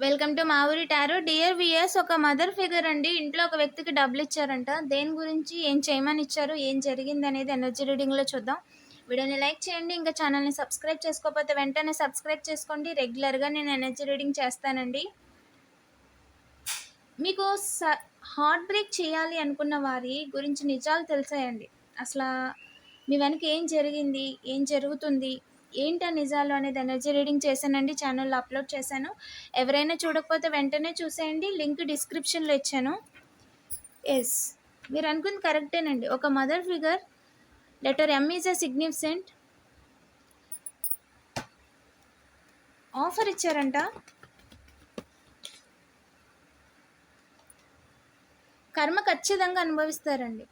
Welcome to మా ఊరి tarot. Dear weirs, ఒక మదర్ ఫిగర్ అండి ఇంట్లో ఒక వ్యక్తికి డబ్బులు ఇచ్చారంట. దేని గురించి, ఏం చేయమని ఇచ్చారు, ఏం జరిగింది అనేది ఎనర్జీ రీడింగ్లో చూద్దాం. వీడియోని లైక్ చేయండి. ఇంకా ఛానల్ని సబ్స్క్రైబ్ చేసుకోకపోతే వెంటనే సబ్స్క్రైబ్ చేసుకోండి. రెగ్యులర్గా నేను ఎనర్జీ రీడింగ్ చేస్తానండి. మీకు హార్ట్ బ్రేక్ చేయాలి అనుకున్న వారి గురించి నిజాలు తెలిసాయండి. అసలు మీ వెనక ఏం జరిగింది, ఏం జరుగుతుంది, ఏంటి ఆ నిజాలు అనేది ఎనర్జీ రీడింగ్ చేశానండి. ఛానల్లో అప్లోడ్ చేశాను. ఎవరైనా చూడకపోతే వెంటనే చూసేయండి. లింక్ డిస్క్రిప్షన్లో ఇచ్చాను. ఎస్, మీరు అనుకుంది కరెక్టేనండి. ఒక mother figure, letter M is a significant offer ఇచ్చారంట. కర్మ ఖచ్చితంగా అనుభవిస్తారండి.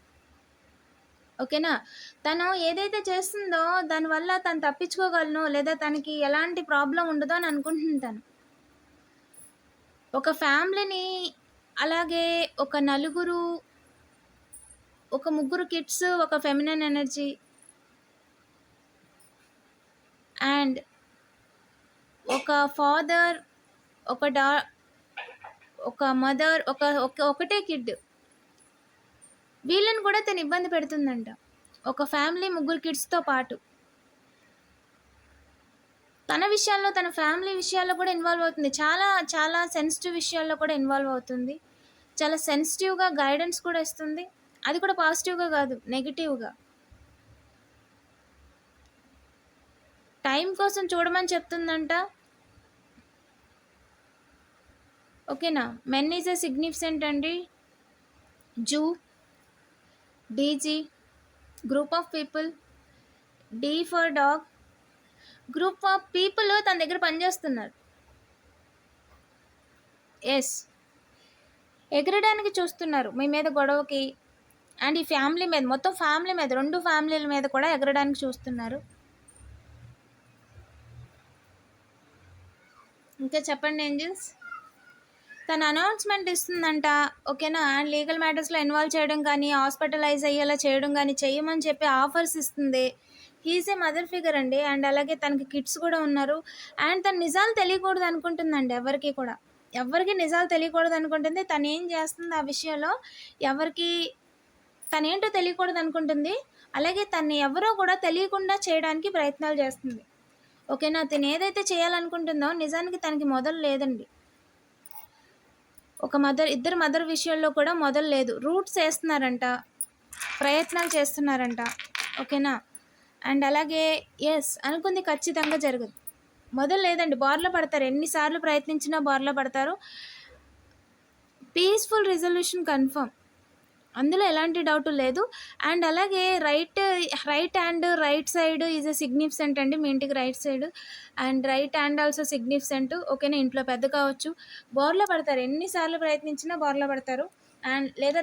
ఓకేనా? తను ఏదైతే చేస్తుందో దానివల్ల తను తప్పించుకోగలను, లేదా తనకి ఎలాంటి ప్రాబ్లం ఉండదో అని అనుకుంటున్నాను. ఒక ఫ్యామిలీని, అలాగే ఒక నలుగురు, ఒక ముగ్గురు కిడ్స్, ఒక ఫెమినైన్ ఎనర్జీ అండ్ ఒక ఫాదర్, ఒక మదర్, ఒకటే కిడ్, వీళ్ళని కూడా తను ఇబ్బంది పెడుతుందంట. ఒక ఫ్యామిలీ ముగ్గురు కిడ్స్తో పాటు తన విషయాల్లో, తన ఫ్యామిలీ విషయాల్లో కూడా ఇన్వాల్వ్ అవుతుంది. చాలా చాలా సెన్సిటివ్ విషయాల్లో కూడా ఇన్వాల్వ్ అవుతుంది. చాలా సెన్సిటివ్గా గైడెన్స్ కూడా ఇస్తుంది. అది కూడా పాజిటివ్గా కాదు, నెగిటివ్గా. టైం కోసం చూడమని చెప్తుందంట. ఓకేనా? మెన్ ఈజ్ ఎ సిగ్నిఫికెంట్ అండి. జూ, డీజీ, group of people, D for dog. Group of people తన దగ్గర పనిచేస్తున్నారు. ఎస్, ఎగరడానికి చూస్తున్నారు మీ మీద గొడవకి. అండ్ ఈ ఫ్యామిలీ మీద, మొత్తం ఫ్యామిలీ మీద, రెండు ఫ్యామిలీల మీద కూడా ఎగరడానికి చూస్తున్నారు. ఇంకా చెప్పండి ఏంజల్స్. తను అనౌన్స్మెంట్ ఇస్తుందంట. ఓకేనా? అండ్ లీగల్ మ్యాటర్స్లో ఇన్వాల్వ్ చేయడం కానీ, హాస్పిటలైజ్ అయ్యేలా చేయడం కానీ చేయమని చెప్పి ఆఫర్స్ ఇస్తుంది. హీజ్ ఏ మదర్ ఫిగర్ అండి. అండ్ అలాగే తనకి కిడ్స్ కూడా ఉన్నారు. అండ్ తను నిజాలు తెలియకూడదు అనుకుంటుందండి. ఎవరికి నిజాలు తెలియకూడదు అనుకుంటుంది. తను ఏం చేస్తుంది ఆ విషయంలో, ఎవరికి తనేంటో తెలియకూడదు అనుకుంటుంది. అలాగే తను ఎవరో కూడా తెలియకుండా చేయడానికి ప్రయత్నాలు చేస్తుంది. ఓకేనా? తను ఏదైతే చేయాలనుకుంటుందో నిజానికి తనకి మొదలు లేదండి. ఇద్దరు మదర్ విషయంలో కూడా మొదలు లేదు. రూట్స్ వేస్తున్నారంట, ప్రయత్నాలు చేస్తున్నారంట. ఓకేనా? అండ్ అలాగే ఎస్, అనుకుంది ఖచ్చితంగా జరగదు. మొదలు లేదండి, బార్లో పడతారు. ఎన్నిసార్లు ప్రయత్నించినా బార్లో పడతారు. పీస్ఫుల్ రిజల్యూషన్ కన్ఫర్మ్, అందులో ఎలాంటి డౌట్ లేదు. అండ్ అలాగే right hand, right side is a significant అండి. మీ ఇంటికి right side and right hand also significant. ఓకేనా? ఇంట్లో పెద్ద కావచ్చు, బోర్లో పడతారు. ఎన్నిసార్లు ప్రయత్నించినా బోర్లో పడతారు. అండ్ లేదా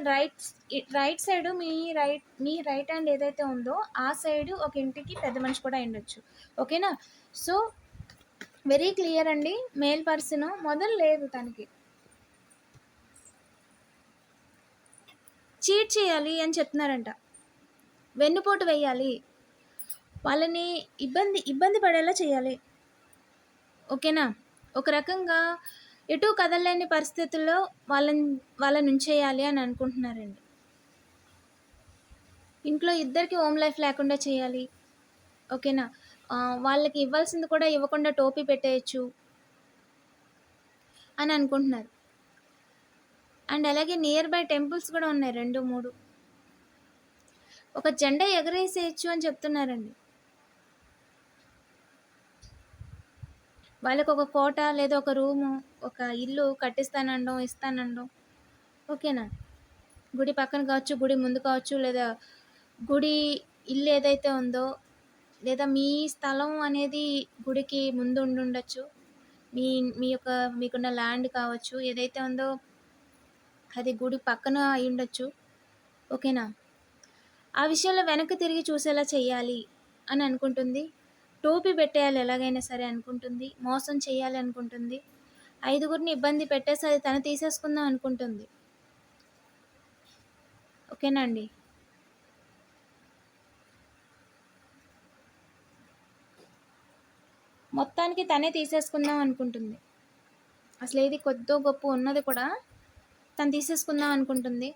రైట్ సైడ్, మీ రైట్ హ్యాండ్ ఏదైతే ఉందో ఆ సైడ్ ఒక ఇంటికి పెద్ద మనిషి కూడా ఉండొచ్చు. ఓకేనా? సో వెరీ క్లియర్ అండి. మేల్ పర్సన్ మొదలు లేదు, తనకి చీట్ చేయాలి అని చెప్తున్నారంట. వెన్నుపోటు వేయాలి, వాళ్ళని ఇబ్బంది పడేలా చేయాలి. ఓకేనా? ఒక రకంగా ఎటు కదలలేని పరిస్థితుల్లో వాళ్ళని ఉంచేయాలి అని అనుకుంటున్నారండి. ఇంట్లో ఇద్దరికి హోమ్ లైఫ్ లేకుండా చేయాలి. ఓకేనా? వాళ్ళకి ఇవ్వాల్సింది కూడా ఇవ్వకుండా టోపీ పెట్టేయచ్చు అని అనుకుంటున్నారు. అండ్ అలాగే నియర్ బై టెంపుల్స్ కూడా ఉన్నాయి, 2, 3. ఒక జెండా ఎగరేసేయచ్చు అని చెప్తున్నారండి. వాళ్ళకి ఒక కోట, లేదా ఒక రూము, ఒక ఇల్లు కట్టిస్తానండం, ఇస్తానండం. ఓకేనా? గుడి పక్కన కావచ్చు, గుడి ముందు కావచ్చు, లేదా గుడి ఇల్లు ఏదైతే ఉందో, లేదా మీ స్థలం అనేది గుడికి ముందు ఉండొచ్చు. మీకున్న ల్యాండ్ కావచ్చు, ఏదైతే ఉందో అది గుడి పక్కన అయి ఉండొచ్చు. ఓకేనా? ఆ విషయంలో వెనక్కి తిరిగి చూసేలా చేయాలి అని అనుకుంటుంది. టోపీ పెట్టేయాలి ఎలాగైనా సరే అనుకుంటుంది. మోసం చేయాలి అనుకుంటుంది. 5గురిని ఇబ్బంది పెట్టేసి అది తను తీసేసుకుందాం అనుకుంటుంది. ఓకేనా అండి? మొత్తానికి తనే తీసేసుకుందాం అనుకుంటుంది. అసలు ఏది కొద్దో గొప్ప ఉన్నది కూడా తను తీసేసుకుందాం అనుకుంటుంది.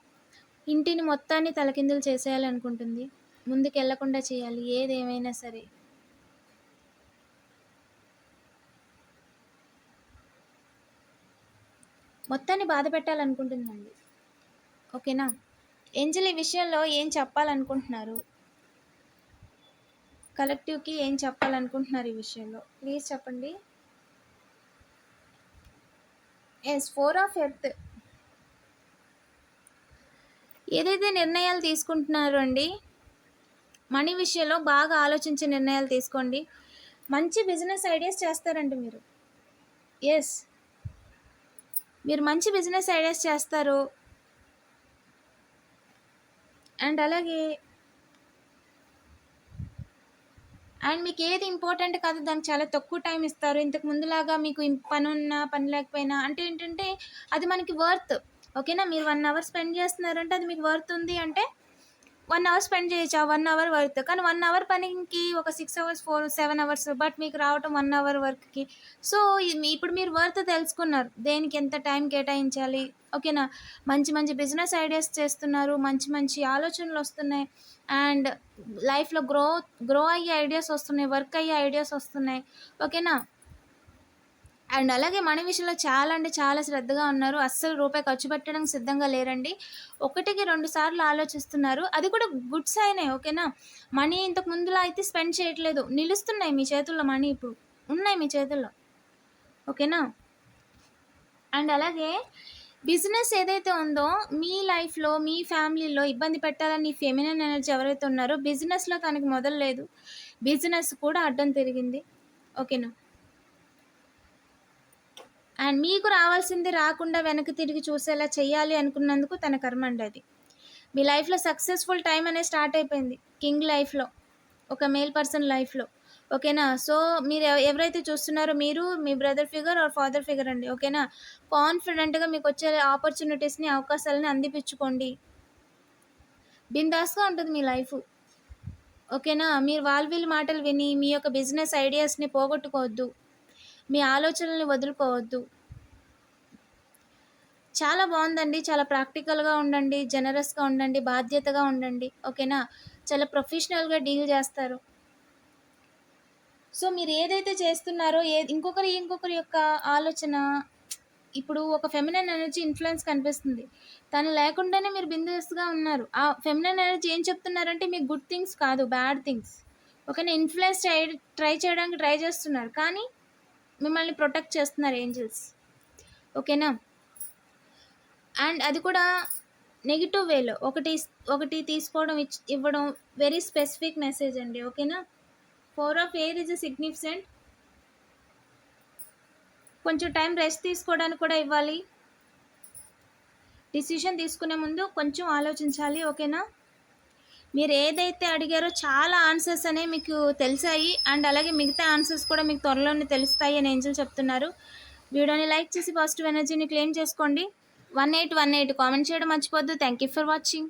ఇంటిని మొత్తాన్ని తలకిందులు చేసేయాలనుకుంటుంది. ముందుకెళ్ళకుండా చేయాలి ఏదేమైనా సరే. మొత్తాన్ని బాధ పెట్టాలనుకుంటుందండి. ఓకేనా? ఏంజెల్ ఈ విషయంలో ఏం చెప్పాలనుకుంటున్నారు? కలెక్టివ్‌కి ఏం చెప్పాలనుకుంటున్నారు ఈ విషయంలో? ప్లీజ్ చెప్పండి. Yes, 4 of earth. ఏదైతే నిర్ణయాలు తీసుకుంటున్నారో అండి, మనీ విషయంలో బాగా ఆలోచించి నిర్ణయాలు తీసుకోండి. మంచి బిజినెస్ ఐడియాస్ చేస్తారండి మీరు. యెస్, మీరు మంచి బిజినెస్ ఐడియాస్ చేస్తారు. అండ్ అలాగే మీకు ఏది ఇంపార్టెంట్ కాదు దానికి చాలా తక్కువ టైం ఇస్తారు. ఇంతకు ముందులాగా మీకు పని ఉన్నా పని లేకపోయినా అంటే ఏంటంటే అది మనకి వర్త్. ఓకేనా? మీరు 1 అవర్ స్పెండ్ చేస్తున్నారంటే అది మీకు వర్త్ ఉంది అంటే 1 అవర్ స్పెండ్ చేయొచ్చు. ఆ 1 అవర్ వర్త్. కానీ 1 అవర్ పనికి ఒక 6 అవర్స్ 7 అవర్స్ బట్ మీకు రావటం 1 అవర్ వర్క్‌కి. సో, ఇప్పుడు మీరు వర్త్ తెలుసుకున్నారు. దేనికి ఎంత టైం కేటాయించాలి. ఓకేనా? మంచి మంచి బిజినెస్ ఐడియాస్ చేస్తున్నారు. మంచి మంచి ఆలోచనలు వస్తున్నాయి. అండ్ లైఫ్‌లో గ్రో అయ్యే ఐడియాస్ వస్తున్నాయి. వర్క్ అయ్యే ఐడియాస్ వస్తున్నాయి. ఓకేనా? అండ్ అలాగే మనీ విషయంలో చాలా అంటే చాలా శ్రద్ధగా ఉన్నారు. అస్సలు రూపాయి ఖర్చు పెట్టడానికి సిద్ధంగా లేరండి. 1కి 2 సార్లు ఆలోచిస్తున్నారు. అది కూడా గుడ్ సైనే. ఓకేనా? మనీ ఇంతకు ముందులా అయితే స్పెండ్ చేయట్లేదు. నిలుస్తున్నాయి మీ చేతుల్లో మనీ ఇప్పుడు. ఉన్నాయి మీ చేతుల్లో. ఓకేనా? అండ్ అలాగే బిజినెస్ ఏదైతే ఉందో మీ లైఫ్‌లో, మీ ఫ్యామిలీలో ఇబ్బంది పెట్టాలని ఫెమినిన్ ఎనర్జీ ఎవరైతే ఉన్నారో బిజినెస్‌లో తనకి మొదలు లేదు. బిజినెస్ కూడా అడ్డం తిరిగింది. ఓకేనా? అండ్ మీకు రావాల్సింది రాకుండా వెనక్కి తిరిగి చూసేలా చేయాలి అనుకున్నందుకు తన కర్మ అండి అది. మీ లైఫ్‌లో సక్సెస్‌ఫుల్ టైం అనేది స్టార్ట్ అయిపోయింది. కింగ్ లైఫ్‌లో, ఒక మేల్ పర్సన్ లైఫ్‌లో. ఓకేనా? సో, మీరు ఎవరైతే చూస్తున్నారో మీరు మీ brother figure or father figure అండి. ఓకేనా? కాన్ఫిడెంట్‌గా మీకొచ్చే ఆపర్చునిటీస్‌ని, అవకాశాలని అందిపుచ్చుకోండి. బిందాస్‌గా ఉంటుంది మీ లైఫు. ఓకేనా? మీరు వీళ్ళ మాటలు విని మీ యొక్క బిజినెస్ ఐడియాస్‌ని పోగొట్టుకోవద్దు. మీ ఆలోచనల్ని వదులుకోవద్దు. చాలా బాగుందండి. చాలా ప్రాక్టికల్‌గా ఉండండి. జనరస్‌గా ఉండండి. బాధ్యతగా ఉండండి. ఓకేనా? చాలా ప్రొఫెషనల్‌గా డీల్ చేస్తారు. సో, మీరు ఏదైతే చేస్తున్నారో ఇంకొకరి యొక్క ఆలోచన ఇప్పుడు ఒక ఫెమినైన్ ఎనర్జీ ఇన్‌ఫ్లూయెన్స్ కనిపిస్తుంది. తను లేకుండానే మీరు బిందాస్‌గా ఉన్నారు. ఆ ఫెమినైన్ ఎనర్జీ ఏం చెప్తున్నారంటే మీకు గుడ్ థింగ్స్ కాదు, బ్యాడ్ థింగ్స్. ఓకేనా? ఇన్‌ఫ్లూయెన్స్ ట్రై చేయడానికి ట్రై చేస్తున్నారు. కానీ మిమ్మల్ని ప్రొటెక్ట్ చేస్తున్నారు ఏంజెల్స్. ఓకేనా? అండ్ అది కూడా నెగెటివ్ వేలో ఒకటి తీసుకోవడం ఇవ్వడం వెరీ స్పెసిఫిక్ మెసేజ్ అండి. ఓకేనా? 4 ఆఫ్ ఎయిర్ ఈజ్ సిగ్నిఫికెంట్. కొంచెం టైం రెస్ట్ తీసుకోవడానికి కూడా ఇవ్వాలి. డిసిషన్ తీసుకునే ముందు కొంచెం ఆలోచించాలి. ఓకేనా? మీరు ఏదైతే అడిగారో చాలా ఆన్సర్స్ అనేవి మీకు తెలిసాయి. అండ్ అలాగే మిగతా ఆన్సర్స్ కూడా మీకు త్వరలోనే తెలుస్తాయి అని ఏంజెల్ చెప్తున్నారు. వీడియోని లైక్ చేసి పాజిటివ్ ఎనర్జీని క్లెయిమ్ చేసుకోండి. 1818 కామెంట్ చేయడం మర్చిపోద్దు. Thank you for watching.